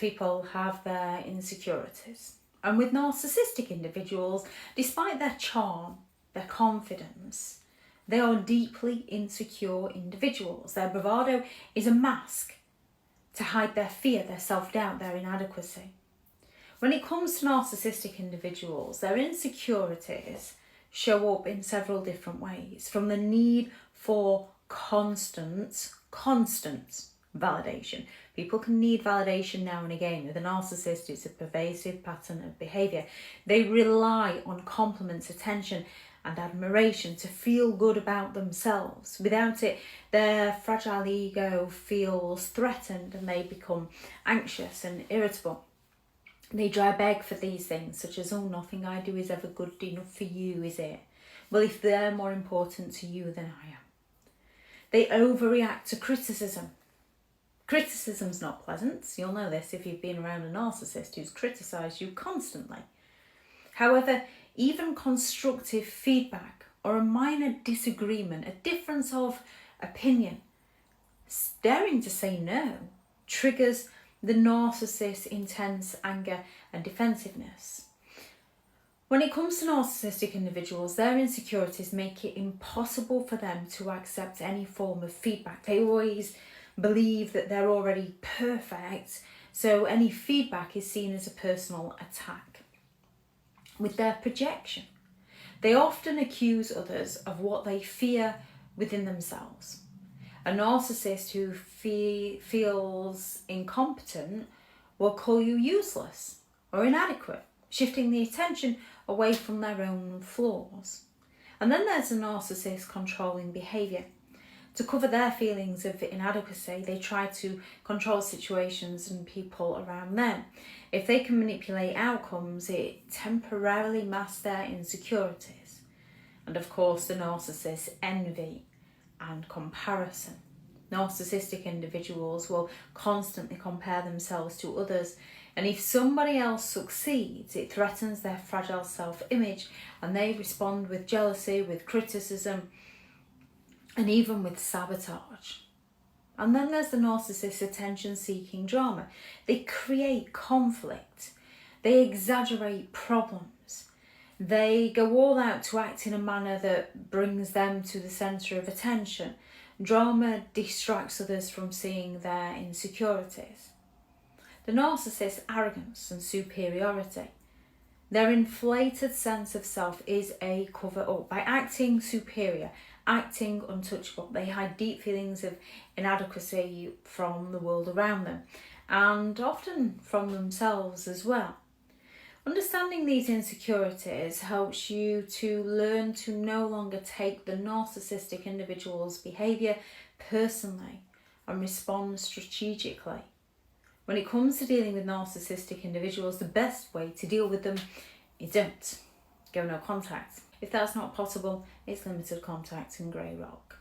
people have their insecurities. And with narcissistic individuals, despite their charm, their confidence, they are deeply insecure individuals. Their bravado is a mask to hide their fear, their self-doubt, their inadequacy. When it comes to narcissistic individuals, their insecurities show up in several different ways, from the need for constant validation. People can need validation now and again. With a narcissist, it's a pervasive pattern of behaviour. They rely on compliments, attention and admiration to feel good about themselves. Without it, their fragile ego feels threatened and they become anxious and irritable. They dry beg for these things, such as, oh, nothing I do is ever good enough for you, is it? Well, if they're more important to you than I am. They overreact to criticism. Criticism's not pleasant. You'll know this if you've been around a narcissist who's criticised you constantly. However, even constructive feedback or a minor disagreement, a difference of opinion, daring to say no, triggers the narcissist's intense anger and defensiveness. When it comes to narcissistic individuals, their insecurities make it impossible for them to accept any form of feedback. They always believe that they're already perfect, so any feedback is seen as a personal attack. With their projection, they often accuse others of what they fear within themselves. A narcissist who feels incompetent will call you useless or inadequate, shifting the attention away from their own flaws. And then there's a narcissist controlling behaviour. To cover their feelings of inadequacy, they try to control situations and people around them. If they can manipulate outcomes, it temporarily masks their insecurities. And of course, the narcissist's envy and comparison. Narcissistic individuals will constantly compare themselves to others, and if somebody else succeeds, it threatens their fragile self-image, and they respond with jealousy, with criticism, and even with sabotage. And then there's the narcissist's attention-seeking drama. They create conflict. They exaggerate problems. They go all out to act in a manner that brings them to the centre of attention. Drama distracts others from seeing their insecurities. The narcissist's arrogance and superiority. Their inflated sense of self is a cover-up. By acting superior, acting untouchable, they hide deep feelings of inadequacy from the world around them, and often from themselves as well. Understanding these insecurities helps you to learn to no longer take the narcissistic individual's behaviour personally and respond strategically. When it comes to dealing with narcissistic individuals, the best way to deal with them is don't. Go no contact. If that's not possible, it's limited contact and grey rock.